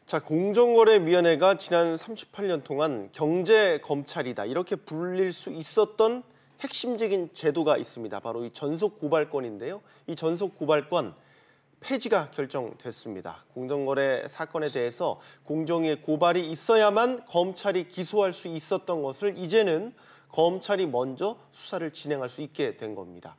자, 공정거래위원회가 지난 38년 동안 경제검찰이다 이렇게 불릴 수 있었던 핵심적인 제도가 있습니다. 바로 이 전속고발권인데요. 이 전속고발권 폐지가 결정됐습니다. 공정거래 사건에 대해서 공정위의 고발이 있어야만 검찰이 기소할 수 있었던 것을 이제는 검찰이 먼저 수사를 진행할 수 있게 된 겁니다.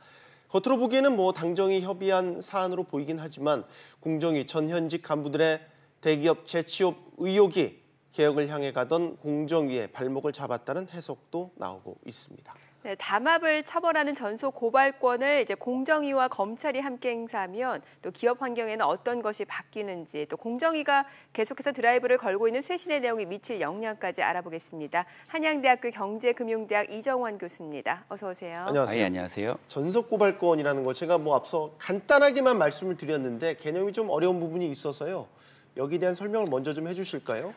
겉으로 보기에는 당정이 협의한 사안으로 보이긴 하지만 공정위 전 현직 간부들의 대기업 재취업 의혹이 개혁을 향해 가던 공정위의 발목을 잡았다는 해석도 나오고 있습니다. 네, 담합을 처벌하는 전속 고발권을 이제 공정위와 검찰이 함께 행사하면 또 기업 환경에는 어떤 것이 바뀌는지, 또 공정위가 계속해서 드라이브를 걸고 있는 쇄신의 내용이 미칠 영향까지 알아보겠습니다. 한양대학교 경제금융대학 이정환 교수입니다. 어서 오세요. 안녕하세요. 안녕하세요. 전속 고발권이라는 거 제가 앞서 간단하게만 말씀을 드렸는데 개념이 좀 어려운 부분이 있어서요. 여기에 대한 설명을 먼저 좀 해주실까요?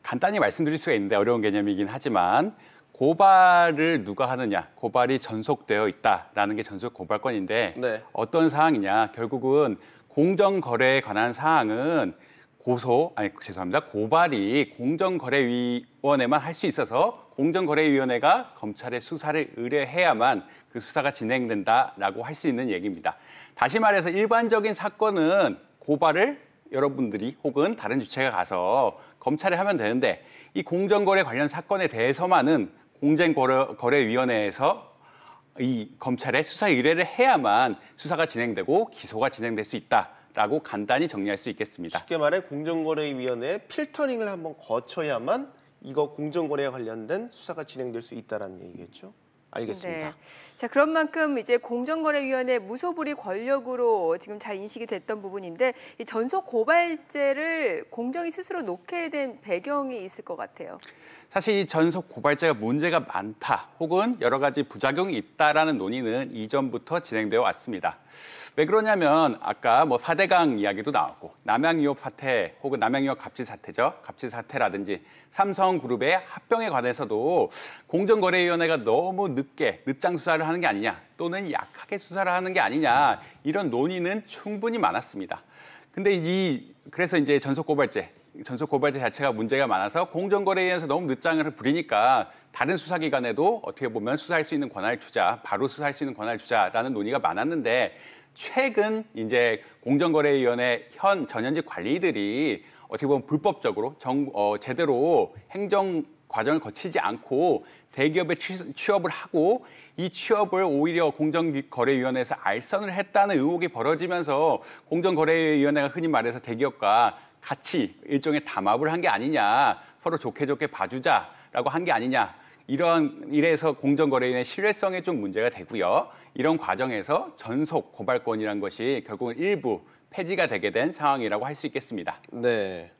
간단히 말씀드릴 수가 있는데 어려운 개념이긴 하지만 고발을 누가 하느냐, 고발이 전속되어 있다라는 게 전속 고발권인데 네. 어떤 사항이냐, 결국은 공정거래에 관한 사항은 고발이 공정거래위원회만 할 수 있어서 공정거래위원회가 검찰에 수사를 의뢰해야만 그 수사가 진행된다라고 할 수 있는 얘기입니다. 다시 말해서 일반적인 사건은 고발을 여러분들이 혹은 다른 주체가 가서 검찰에 하면 되는데 이 공정거래 관련 사건에 대해서만은 공정거래위원회에서 이 검찰에 수사 의뢰를 해야만 수사가 진행되고 기소가 진행될 수 있다라고 간단히 정리할 수 있겠습니다. 쉽게 말해 공정거래위원회의 필터링을 한번 거쳐야만 이거 공정거래와 관련된 수사가 진행될 수 있다는 얘기겠죠? 알겠습니다. 네. 자, 그런 만큼 이제 공정거래위원회 무소불위 권력으로 지금 잘 인식이 됐던 부분인데 이 전속 고발제를 공정이 스스로 놓게 된 배경이 있을 것 같아요. 사실 이 전속 고발제가 문제가 많다 혹은 여러 가지 부작용이 있다라는 논의는 이전부터 진행되어 왔습니다. 왜 그러냐면 아까 4대강 이야기도 나왔고 남양유업 사태 혹은 남양유업 갑질 사태죠. 갑질 사태라든지 삼성그룹의 합병에 관해서도 공정거래위원회가 너무 늦장 수사를 하는 게 아니냐 또는 약하게 수사를 하는 게 아니냐 이런 논의는 충분히 많았습니다. 근데 그래서 이제 전속 고발제 자체가 문제가 많아서 공정거래위원회에서 너무 늦장을 부리니까 다른 수사기관에도 어떻게 보면 수사할 수 있는 권한을 주자, 바로 수사할 수 있는 권한을 주자라는 논의가 많았는데 최근 이제 공정거래위원회 전현직 관리들이 어떻게 보면 불법적으로 제대로 행정 과정을 거치지 않고 대기업에 취업을 하고 이 취업을 오히려 공정거래위원회에서 알선을 했다는 의혹이 벌어지면서 공정거래위원회가 흔히 말해서 대기업과 같이 일종의 담합을 한 게 아니냐, 서로 좋게 봐주자라고 한 게 아니냐, 이래서 공정거래위원회 신뢰성에 좀 문제가 되고요. 이런 과정에서 전속 고발권이라는 것이 결국은 일부 폐지가 되게 된 상황이라고 할 수 있겠습니다. 네,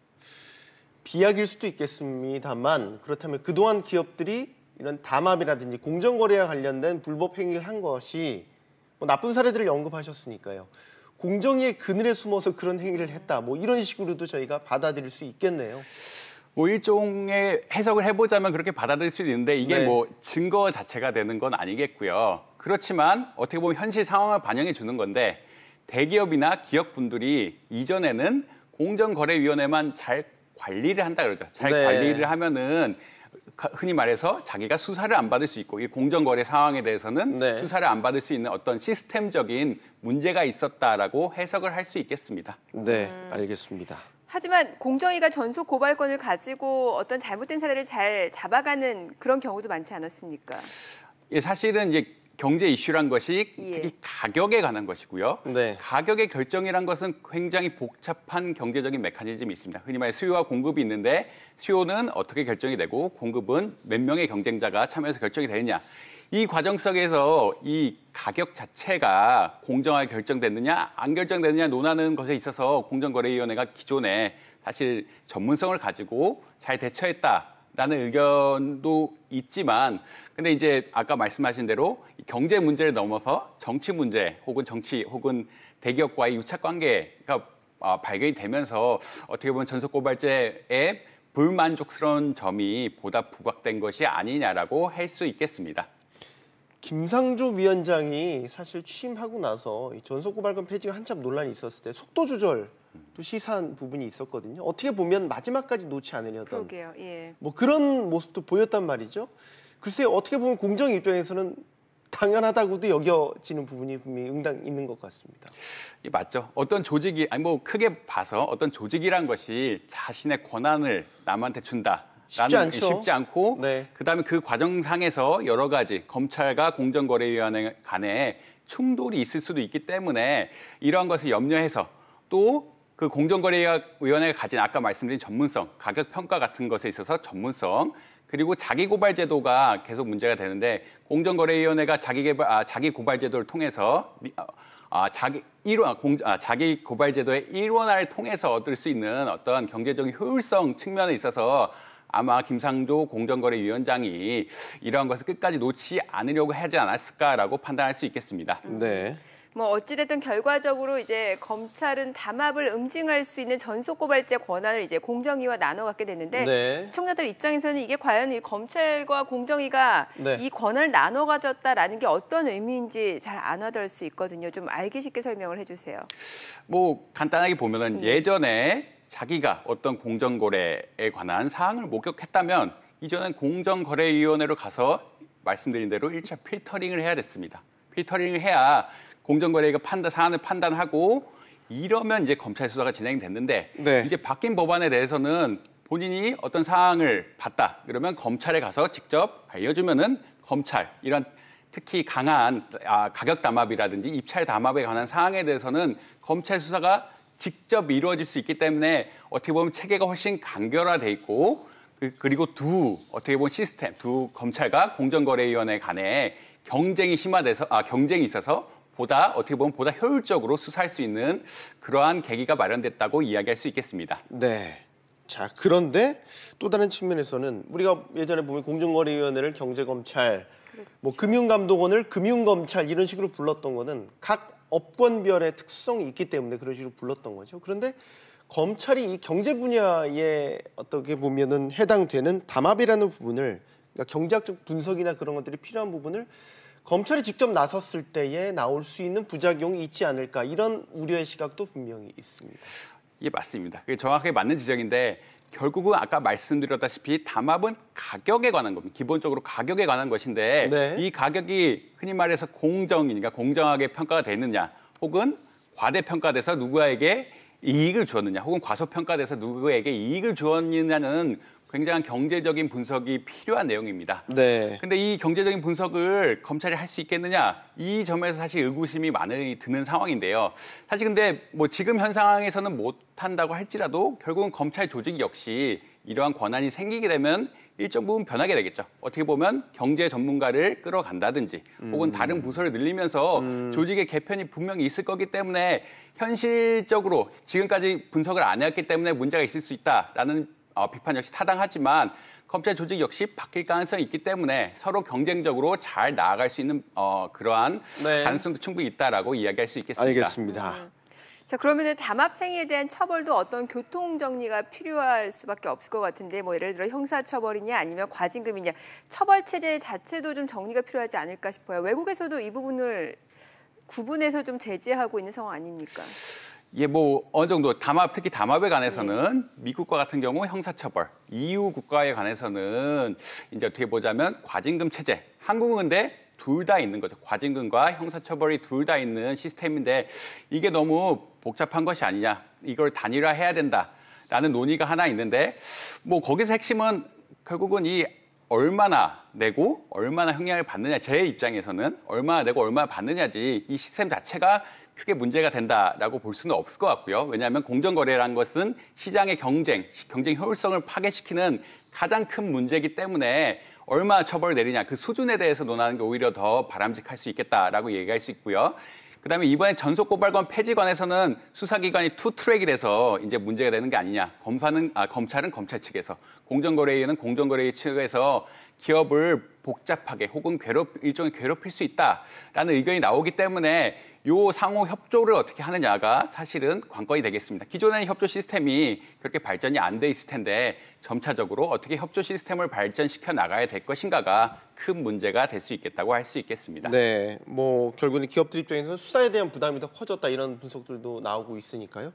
비약일 수도 있겠습니다만 그렇다면 그동안 기업들이 이런 담합이라든지 공정거래와 관련된 불법 행위를 한 것이 나쁜 사례들을 언급하셨으니까요. 공정위의 그늘에 숨어서 그런 행위를 했다. 이런 식으로도 저희가 받아들일 수 있겠네요. 일종의 해석을 해보자면 그렇게 받아들일 수 있는데 이게 네. 증거 자체가 되는 건 아니겠고요. 그렇지만 어떻게 보면 현실 상황을 반영해 주는 건데 대기업이나 기업분들이 이전에는 공정거래위원회만 잘 관리를 한다 그러죠. 잘 네. 관리를 하면은 흔히 말해서 자기가 수사를 안 받을 수 있고 이 공정거래 상황에 대해서는 네. 수사를 안 받을 수 있는 어떤 시스템적인 문제가 있었다라고 해석을 할 수 있겠습니다. 네, 알겠습니다. 하지만 공정위가 전속 고발권을 가지고 어떤 잘못된 사례를 잘 잡아가는 그런 경우도 많지 않았습니까? 예, 사실은 이제 경제 이슈란 것이 특히 가격에 관한 것이고요. 네. 가격의 결정이란 것은 굉장히 복잡한 경제적인 메커니즘이 있습니다. 흔히 말해 수요와 공급이 있는데 수요는 어떻게 결정이 되고 공급은 몇 명의 경쟁자가 참여해서 결정이 되느냐. 이 과정 속에서 이 가격 자체가 공정하게 결정됐느냐 안 결정됐느냐 논하는 것에 있어서 공정거래위원회가 기존에 사실 전문성을 가지고 잘 대처했다라는 의견도 있지만 근데 이제 아까 말씀하신 대로 경제 문제를 넘어서 정치 문제 혹은 대기업과의 유착 관계가 발견이 되면서 어떻게 보면 전속고발제의 불만족스러운 점이 보다 부각된 것이 아니냐라고 할 수 있겠습니다. 김상조 위원장이 사실 취임하고 나서 이 전속고발권 폐지가 한참 논란이 있었을 때 속도 조절 또 시사한 부분이 있었거든요. 어떻게 보면 마지막까지 놓지 않으려던 그러게요. 예. 뭐 그런 모습도 보였단 말이죠. 글쎄요, 어떻게 보면 공정 입장에서는 당연하다고도 여겨지는 부분이 분명히 응당 있는 것 같습니다. 예, 맞죠. 어떤 조직이 아니 뭐 크게 봐서 어떤 조직이란 것이 자신의 권한을 남한테 준다. 쉽지 않고 네. 그다음에 그 과정상에서 여러 가지 검찰과 공정거래위원회 간에 충돌이 있을 수도 있기 때문에 이러한 것을 염려해서 또 그 공정거래위원회가 가진 아까 말씀드린 전문성, 가격 평가 같은 것에 있어서 전문성 그리고 자기 고발 제도가 계속 문제가 되는데 공정거래위원회가 자기 고발 제도를 통해서 자기 고발 제도의 일원화를 통해서 얻을 수 있는 어떤 경제적인 효율성 측면에 있어서 아마 김상조 공정거래위원장이 이러한 것을 끝까지 놓지 않으려고 하지 않았을까라고 판단할 수 있겠습니다. 네. 뭐 어찌됐든 결과적으로 이제 검찰은 담합을 응징할 수 있는 전속 고발제 권한을 이제 공정위와 나눠 갖게 됐는데 네. 시청자들 입장에서는 이게 과연 이 검찰과 공정위가 네. 이 권한을 나눠 가졌다라는 게 어떤 의미인지 잘 안 와닿을 수 있거든요. 좀 알기 쉽게 설명을 해주세요. 뭐 간단하게 보면은 예전에 자기가 어떤 공정거래에 관한 사항을 목격했다면 이전엔 공정거래위원회로 가서 말씀드린 대로 1차 필터링을 해야 됐습니다. 필터링을 해야 공정거래위가 사안을 판단하고 이러면 이제 검찰 수사가 진행됐는데 네. 이제 바뀐 법안에 대해서는 본인이 어떤 사항을 봤다 그러면 검찰에 가서 직접 알려주면은 검찰 이런 특히 강한 가격 담합이라든지 입찰 담합에 관한 사항에 대해서는 검찰 수사가 직접 이루어질 수 있기 때문에 어떻게 보면 체계가 훨씬 간결화돼 있고 그리고 어떻게 보면 두 검찰과 공정거래위원회 간에 경쟁이 있어서 어떻게 보면 보다 효율적으로 수사할 수 있는 그러한 계기가 마련됐다고 이야기할 수 있겠습니다. 네. 자, 그런데 또 다른 측면에서는 우리가 예전에 보면 공정거래위원회를 경제검찰, 뭐 금융감독원을 금융검찰 이런 식으로 불렀던 거는 각 업권별의 특성이 있기 때문에 그런 식으로 불렀던 거죠. 그런데 검찰이 이 경제 분야에 어떻게 보면은 해당되는 담합이라는 부분을 그러니까 경제학적 분석이나 그런 것들이 필요한 부분을 검찰이 직접 나섰을 때에 나올 수 있는 부작용이 있지 않을까 이런 우려의 시각도 분명히 있습니다. 예, 맞습니다. 그게 정확하게 맞는 지적인데 결국은 아까 말씀드렸다시피 담합은 가격에 관한 겁니다. 기본적으로 가격에 관한 것인데 네. 이 가격이 흔히 말해서 공정이니까 공정하게 평가가 되느냐 혹은 과대평가돼서 누구에게 이익을 주었느냐 혹은 과소평가돼서 누구에게 이익을 주었느냐는 굉장한 경제적인 분석이 필요한 내용입니다. 네. 근데 이 경제적인 분석을 검찰이 할 수 있겠느냐? 이 점에서 사실 의구심이 많이 드는 상황인데요. 사실 근데 뭐 지금 현 상황에서는 못 한다고 할지라도 결국은 검찰 조직 역시 이러한 권한이 생기게 되면 일정 부분 변하게 되겠죠. 어떻게 보면 경제 전문가를 끌어간다든지 혹은 다른 부서를 늘리면서 조직의 개편이 분명히 있을 거기 때문에 현실적으로 지금까지 분석을 안 해왔기 때문에 문제가 있을 수 있다라는 비판 역시 타당하지만 검찰 조직 역시 바뀔 가능성이 있기 때문에 서로 경쟁적으로 잘 나아갈 수 있는 그러한 네. 가능성도 충분히 있다라고 이야기할 수 있겠습니다. 알겠습니다. 자, 그러면은 담합 행위에 대한 처벌도 어떤 교통 정리가 필요할 수밖에 없을 것 같은데 뭐 예를 들어 형사 처벌이냐 아니면 과징금이냐 처벌 체제 자체도 좀 정리가 필요하지 않을까 싶어요. 외국에서도 이 부분을 구분해서 좀 제재하고 있는 상황 아닙니까? 예, 뭐 어느 정도 특히 담합에 관해서는 미국과 같은 경우 형사처벌, EU 국가에 관해서는 이제 어떻게 보자면 과징금 체제. 한국은 근데 둘 다 있는 거죠. 과징금과 형사처벌이 둘 다 있는 시스템인데 이게 너무 복잡한 것이 아니냐. 이걸 단일화해야 된다라는 논의가 하나 있는데 뭐 거기서 핵심은 결국은 이 얼마나 내고 얼마나 형량을 받느냐. 제 입장에서는 얼마나 내고 얼마나 받느냐지 이 시스템 자체가 크게 문제가 된다라고 볼 수는 없을 것 같고요. 왜냐하면 공정거래라는 것은 시장의 경쟁 효율성을 파괴시키는 가장 큰 문제이기 때문에 얼마나 처벌을 내리냐 그 수준에 대해서 논하는 게 오히려 더 바람직할 수 있겠다라고 얘기할 수 있고요. 그다음에 이번에 전속고발권 폐지관에서는 수사기관이 투트랙이 돼서 이제 문제가 되는 게 아니냐. 검찰은 검찰 측에서, 공정거래위원회는 공정거래위 측에서 기업을 복잡하게 혹은 일종의 괴롭힐 수 있다라는 의견이 나오기 때문에 요 상호 협조를 어떻게 하느냐가 사실은 관건이 되겠습니다. 기존의 협조 시스템이 그렇게 발전이 안 돼 있을 텐데 점차적으로 어떻게 협조 시스템을 발전시켜 나가야 될 것인가가 큰 문제가 될 수 있겠다고 할 수 있겠습니다. 네, 뭐 결국은 기업들 입장에서 수사에 대한 부담이 더 커졌다 이런 분석들도 나오고 있으니까요.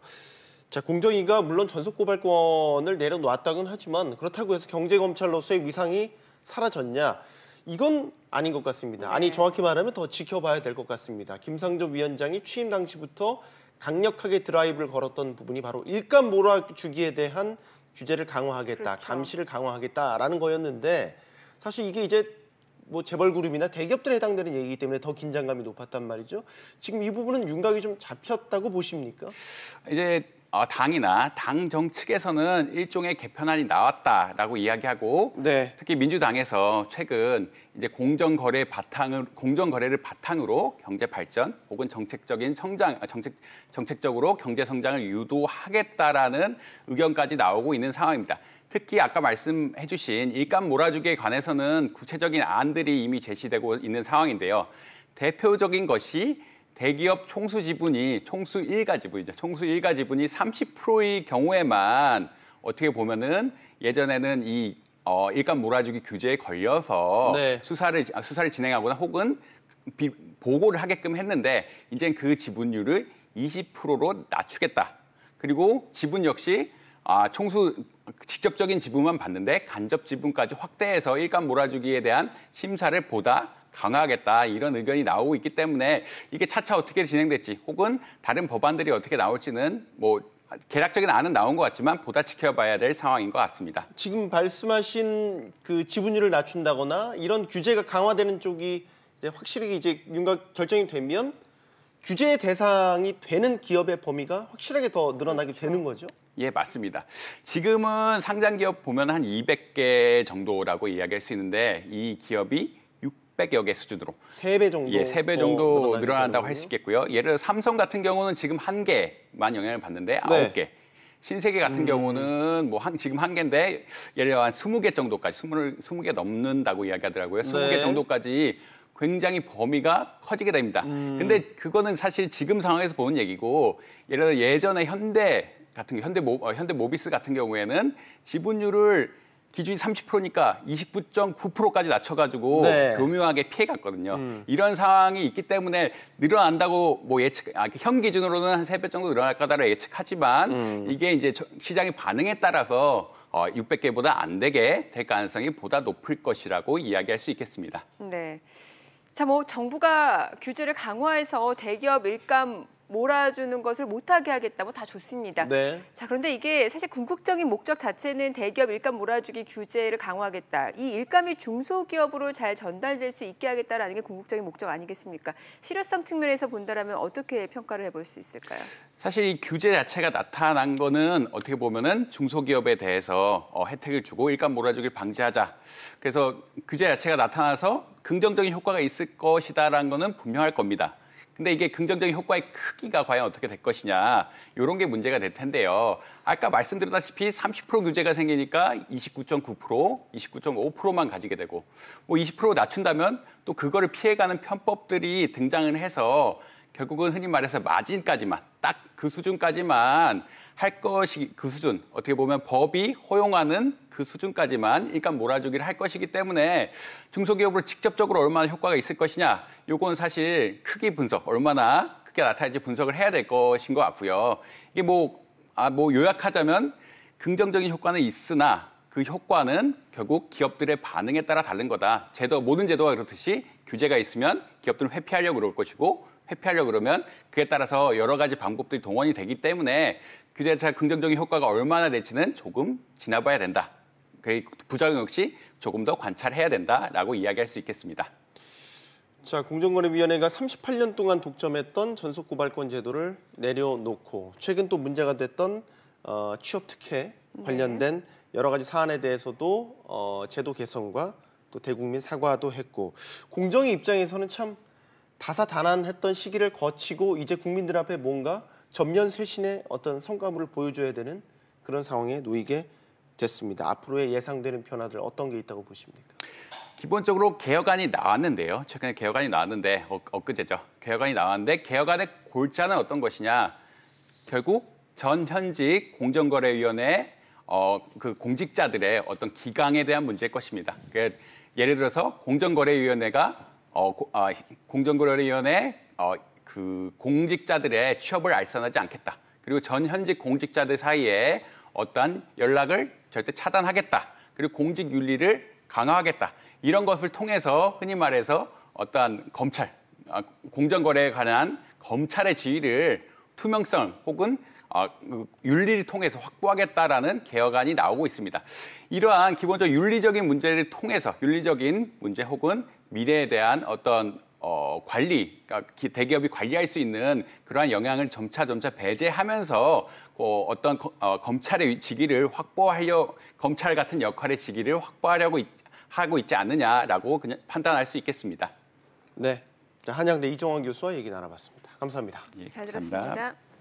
자, 공정위가 물론 전속고발권을 내려놓았다고는 하지만 그렇다고 해서 경제검찰로서의 위상이 사라졌냐? 이건 아닌 것 같습니다. 네. 아니, 정확히 말하면 더 지켜봐야 될 것 같습니다. 김상조 위원장이 취임 당시부터 강력하게 드라이브를 걸었던 부분이 바로 일감 몰아주기에 대한 규제를 강화하겠다, 그렇죠. 감시를 강화하겠다라는 거였는데 사실 이게 이제 뭐 재벌 그룹이나 대기업들에 해당되는 얘기이기 때문에 더 긴장감이 높았단 말이죠. 지금 이 부분은 윤곽이 좀 잡혔다고 보십니까? 이제 당이나 당 정측에서는 일종의 개편안이 나왔다라고 이야기하고 네. 특히 민주당에서 최근 이제 공정거래를 바탕으로 경제 발전 혹은 정책적인 성장, 정책적으로 경제 성장을 유도하겠다라는 의견까지 나오고 있는 상황입니다. 특히 아까 말씀해주신 일감 몰아주기에 관해서는 구체적인 안들이 이미 제시되고 있는 상황인데요. 대표적인 것이 대기업 총수 지분이 총수 일가 지분이죠. 총수 일가 지분이 30%의 경우에만 어떻게 보면은 예전에는 이 일감 몰아주기 규제에 걸려서 네. 수사를 진행하거나 혹은 보고를 하게끔 했는데 이제는 그 지분율을 20%로 낮추겠다. 그리고 지분 역시 총수 직접적인 지분만 받는데 간접 지분까지 확대해서 일감 몰아주기에 대한 심사를 보다 강화하겠다 이런 의견이 나오고 있기 때문에 이게 차차 어떻게 진행될지 혹은 다른 법안들이 어떻게 나올지는 뭐 개략적인 안은 나온 것 같지만 보다 지켜봐야 될 상황인 것 같습니다. 지금 말씀하신 그 지분율을 낮춘다거나 이런 규제가 강화되는 쪽이 이제 확실히 이제 윤곽 결정이 되면 규제의 대상이 되는 기업의 범위가 확실하게 더 늘어나게 되는 거죠. 예, 맞습니다. 지금은 상장 기업 보면 한 200개 정도라고 이야기할 수 있는데 이 기업이 600여 개 수준으로 3배 정도. 예, 3배 정도 늘어난다고 할 수 있겠고요. 예를 들어 삼성 같은 경우는 지금 1개만 영향을 받는데 9개. 신세계 같은 경우는 뭐 지금 1개인데 예를 들어 한 20개 정도까지 20개 넘는다고 이야기하더라고요. 20개 정도까지 굉장히 범위가 커지게 됩니다. 근데 그거는 사실 지금 상황에서 보는 얘기고 예를 들어 예전에 현대모비스 같은 경우에는 지분율을 기준이 30%니까 29.9%까지 낮춰가지고 네. 교묘하게 피해갔거든요. 이런 상황이 있기 때문에 늘어난다고 뭐 현 기준으로는 한 3배 정도 늘어날 거다라고 예측하지만 이게 이제 시장의 반응에 따라서 600개보다 안 되게 될 가능성이 보다 높을 것이라고 이야기할 수 있겠습니다. 네. 자, 뭐 정부가 규제를 강화해서 대기업 일감 몰아주는 것을 못하게 하겠다, 뭐 다 좋습니다. 네. 자, 그런데 이게 사실 궁극적인 목적 자체는 대기업 일감 몰아주기 규제를 강화하겠다. 이 일감이 중소기업으로 잘 전달될 수 있게 하겠다라는 게 궁극적인 목적 아니겠습니까? 실효성 측면에서 본다라면 어떻게 평가를 해볼 수 있을까요? 사실 이 규제 자체가 나타난 거는 어떻게 보면은 중소기업에 대해서 혜택을 주고 일감 몰아주기를 방지하자. 그래서 규제 자체가 나타나서 긍정적인 효과가 있을 것이다라는 거는 분명할 겁니다. 근데 이게 긍정적인 효과의 크기가 과연 어떻게 될 것이냐 이런 게 문제가 될 텐데요. 아까 말씀드렸다시피 30% 규제가 생기니까 29.9%, 29.5%만 가지게 되고 뭐 20% 낮춘다면 또 그거를 피해가는 편법들이 등장을 해서 결국은 흔히 말해서 마진까지만 딱 그 수준까지만 할 것이 그 수준 어떻게 보면 법이 허용하는 그 수준까지만 일감 몰아주기를 할 것이기 때문에 중소기업으로 직접적으로 얼마나 효과가 있을 것이냐 요건 사실 크기 분석 얼마나 크게 나타날지 분석을 해야 될 것인 것 같고요. 이게 뭐 요약하자면 긍정적인 효과는 있으나 그 효과는 결국 기업들의 반응에 따라 다른 거다. 모든 제도가 그렇듯이 규제가 있으면 기업들은 회피하려고 그럴 것이고 회피하려고 그러면 그에 따라서 여러 가지 방법들이 동원이 되기 때문에 규제 자체가 긍정적인 효과가 얼마나 될지는 조금 지나봐야 된다. 그 부작용 역시 조금 더 관찰해야 된다라고 이야기할 수 있겠습니다. 자, 공정거래위원회가 38년 동안 독점했던 전속고발권 제도를 내려놓고 최근 또 문제가 됐던 취업특혜 관련된 여러 가지 사안에 대해서도 제도 개선과 또 대국민 사과도 했고 공정위 입장에서는 참 다사다난했던 시기를 거치고 이제 국민들 앞에 뭔가 전면 쇄신의 어떤 성과물을 보여줘야 되는 그런 상황에 놓이게 됐습니다. 앞으로의 예상되는 변화들 어떤 게 있다고 보십니까? 기본적으로 개혁안이 나왔는데요. 최근에 개혁안이 나왔는데 엊그제죠. 개혁안이 나왔는데 개혁안의 골자는 어떤 것이냐. 결국 전 현직 공정거래위원회 그 공직자들의 어떤 기강에 대한 문제일 것입니다. 그러니까 예를 들어서 공정거래위원회가 공정거래위원회 그 공직자들의 취업을 알선하지 않겠다. 그리고 전 현직 공직자들 사이에 어떠한 연락을 절대 차단하겠다. 그리고 공직 윤리를 강화하겠다. 이런 것을 통해서 흔히 말해서 어떠한 검찰, 공정거래에 관한 검찰의 지위를 투명성 혹은 윤리를 통해서 확보하겠다라는 개혁안이 나오고 있습니다. 이러한 기본적으로 윤리적인 문제를 통해서 윤리적인 문제 혹은 미래에 대한 어떤 관리, 그러니까 대기업이 관리할 수 있는 그러한 영향을 점차 배제하면서 어떤 검찰의 직위를 검찰 같은 역할의 직위를 확보하려고 하고 있지 않느냐라고 그냥 판단할 수 있겠습니다. 네, 자, 한양대 이정환 교수와 얘기 나눠봤습니다. 감사합니다. 예, 잘 감사합니다. 들었습니다.